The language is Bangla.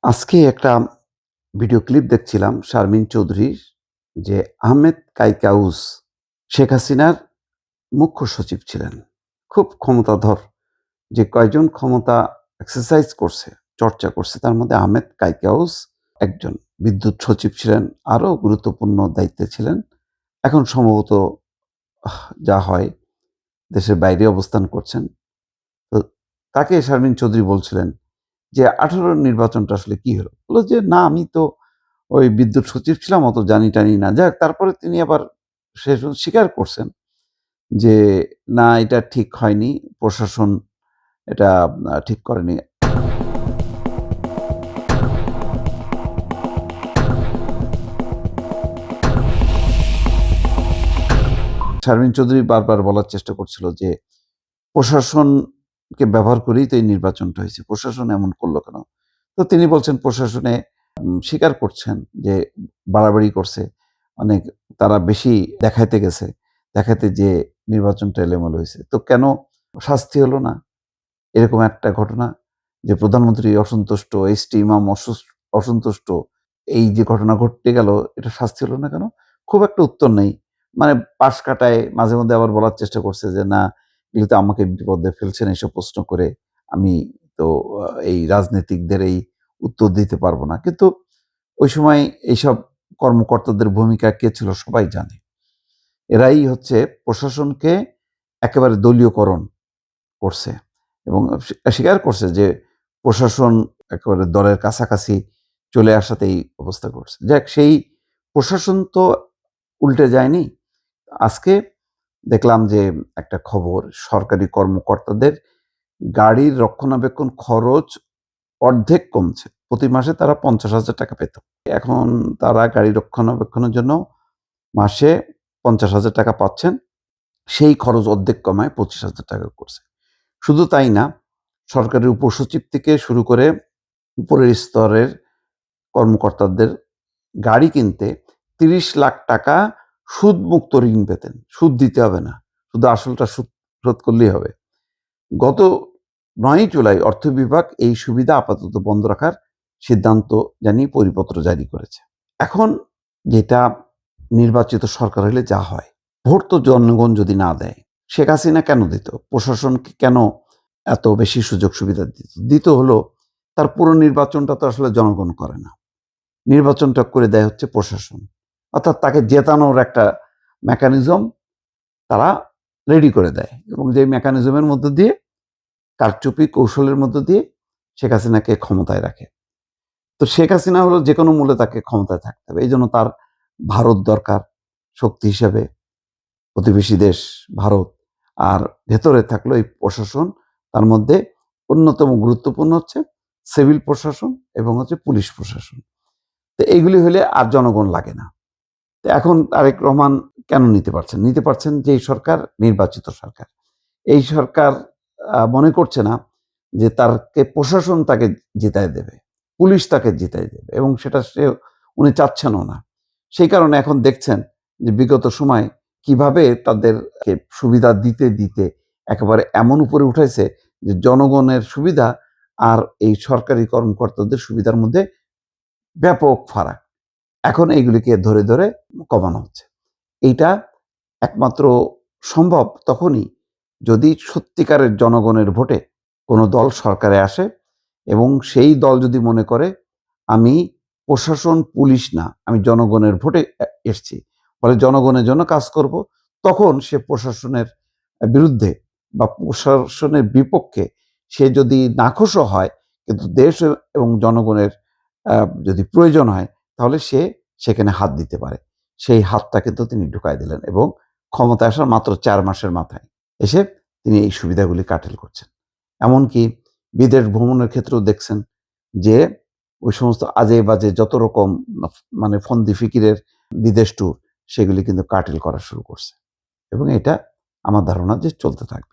আজকে একটা ভিডিও ক্লিপ দেখছিলাম শারমিন চৌধুরীর যে আহমেদ কাইকাউস শেখ হাসিনার মুখ্য সচিব ছিলেন। খুব ক্ষমতাধর যে কয়জন ক্ষমতা এক্সারসাইজ করছে, চর্চা করছে তার মধ্যে আহমেদ কাইকাউস একজন। বিদ্যুৎ সচিব ছিলেন, আরও গুরুত্বপূর্ণ দায়িত্বে ছিলেন। এখন সম্ভবত যা হয় দেশের বাইরে অবস্থান করছেন। তো তাকে শারমিন চৌধুরী বলছিলেন যে 18 নির্বাচনটা আসলে কি হলো? বলল যে, "না আমি তো ওই বিদ্যুৎ সচিব ছিলাম, অত জানি টানি না।" যাক তারপরে তিনি আবার শেষ পর্যন্ত স্বীকার করছেন যে, "না এটা ঠিক হয়নি। প্রশাসন এটা ঠিক করেনি।" শারমিন চৌধুরী বারবার বলার চেষ্টা করছিল যে, "প্রশাসনকে ব্যবহার করেই তো এই নির্বাচনটা হয়েছে। প্রশাসন এমন করল কেন?" তো তিনি বলছেন প্রশাসনে স্বীকার করছেন যে বাড়াবাড়ি করছে। অনেক তারা বেশি দেখাইতে গেছে। দেখাইতে যেয়ে নির্বাচনটা এলোমেলো হইছে। তো কেন শাস্তি হলো না? এরকম একটা ঘটনা যে প্রধানমন্ত্রী অসন্তুষ্ট, এসটি ইমাম অসন্তুষ্ট। এই যে ঘটনা ঘটতে গেল এটা শাস্তি হলো না কেন? খুব একটা উত্তর নেই। মানে পাশ কাটায় মাঝে মধ্যে আবার বলার চেষ্টা করছে যে, "না, এগুলো তো আমাকে বিপদে ফেলছেন এসব প্রশ্ন করে। আমি তো এই রাজনীতিকদের এই উত্তর দিতে পারব না।" কিন্তু ওই সময় এইসব কর্মকর্তাদের ভূমিকা কে ছিল সবাই জানে। এরাই হচ্ছে প্রশাসনকে একেবারে দলীয়করণ করছে এবং স্বীকার করছে যে প্রশাসন একেবারে দলের কাছাকাছি চলে আসাতে এই অবস্থা ঘটছে। যাক সেই প্রশাসন তো উল্টে যায়নি। আজকে দেখলাম যে একটা খবর সরকারি কর্মকর্তাদের গাড়ির রক্ষণাবেক্ষণ খরচ অর্ধেক কমছে। প্রতি মাসে তারা ৳৫০,০০০ পেত। এখন তারা গাড়ি রক্ষণাবেক্ষণের জন্য মাসে ৳৫০,০০০ পাচ্ছেন। সেই খরচ অর্ধেক কমায় ৳২৫,০০০ করছে। শুধু তাই না, সরকারের উপসচিব থেকে শুরু করে উপরের স্তরের কর্মকর্তাদের গাড়ি কিনতে ৳৩০,০০,০০০ সুদমুক্ত ঋণ পেতেন। সুদ দিতে হবে না। শুধু আসলটা শোধ করলেই হবে। গত ৯ জুলাই অর্থ বিভাগ এই সুবিধা আপাতত বন্ধ রাখার সিদ্ধান্ত জানিয়ে পরিপত্র জারি করেছে। এখন যেটা নির্বাচিত সরকার হলে যা হয়, ভোট তো জনগণ যদি না দেয়, শেখ হাসিনা কেন দিত? প্রশাসনকে কেন এত বেশি সুযোগ সুবিধা দিত? দিত হলো তার পুরো নির্বাচনটা তো আসলে জনগণ করে না। নির্বাচনটা করে দেয় হচ্ছে প্রশাসন। অর্থাৎ তাকে জেতানোর একটা মেকানিজম তারা রেডি করে দেয় এবং যে মেকানিজমের মধ্য দিয়ে কারচুপি কৌশলের মধ্য দিয়ে শেখ হাসিনাকে ক্ষমতায় রাখে। তো শেখ হাসিনা হলো যেকোনো মূল্যে তাকে ক্ষমতায় থাকতে হবে। এইজন্য তার ভারত দরকার শক্তি হিসেবে, প্রতিবেশী দেশ ভারত। আর ভেতরে থাকলো এই প্রশাসন। তার মধ্যে অন্যতম গুরুত্বপূর্ণ হচ্ছে সিভিল প্রশাসন এবং হচ্ছে পুলিশ প্রশাসন। তো এইগুলি হলে আর জনগণ লাগে না। তো এখন তারেক রহমান কেন নিতে পারছেন? নিতে পারছেন যে এই সরকার নির্বাচিত সরকার। এই সরকার মনে করছে না যে প্রশাসন তাকে জিতায় দেবে। পুলিশ তাকে জিতায় দেবে এবং সেটা উনি চাচ্ছেনও না। সেই কারণে এখন দেখছেন যে বিগত সময়ে কিভাবে তাদেরকে সুবিধা দিতে, দিতে একেবারে এমন উপরে উঠাইছে যে জনগণের সুবিধা আর এই সরকারি কর্মকর্তাদের সুবিধার মধ্যে ব্যাপক ফারাক। এখন এইগুলিকে ধরে, ধরে কমানো হচ্ছে। এইটা একমাত্র সম্ভব তখনই যদি সত্যিকারের জনগণের ভোটে কোনো দল সরকারে আসে এবং সেই দল যদি মনে করে আমি প্রশাসন পুলিশ না, আমি জনগণের ভোটে এসছি। ফলে জনগণের জন্য কাজ করব। তখন সে প্রশাসনের বিরুদ্ধে বা প্রশাসনের বিপক্ষে সে যদি নাখোশও হয় কিন্তু দেশ এবং জনগণের আ যদি প্রয়োজন হয় তাহলে সে সেখানে হাত দিতে পারে। সেই হাতটা কিন্তু তিনি ঢুকায় দিলেন এবং ক্ষমতায় আসার মাত্র ৪ মাসের মাথায় এসে তিনি এই সুবিধাগুলি কাটেল করছেন। এমনকি বিদেশ ভ্রমণের ক্ষেত্রেও দেখছেন যে ওই সমস্ত আজে-বাজে যত রকম মানে ফন্দি ফিকিরের বিদেশ ট্যুর সেগুলি কিন্তু কাটেল করা শুরু করছে। এবং এটা আমার ধারণা যে চলতে থাকবে।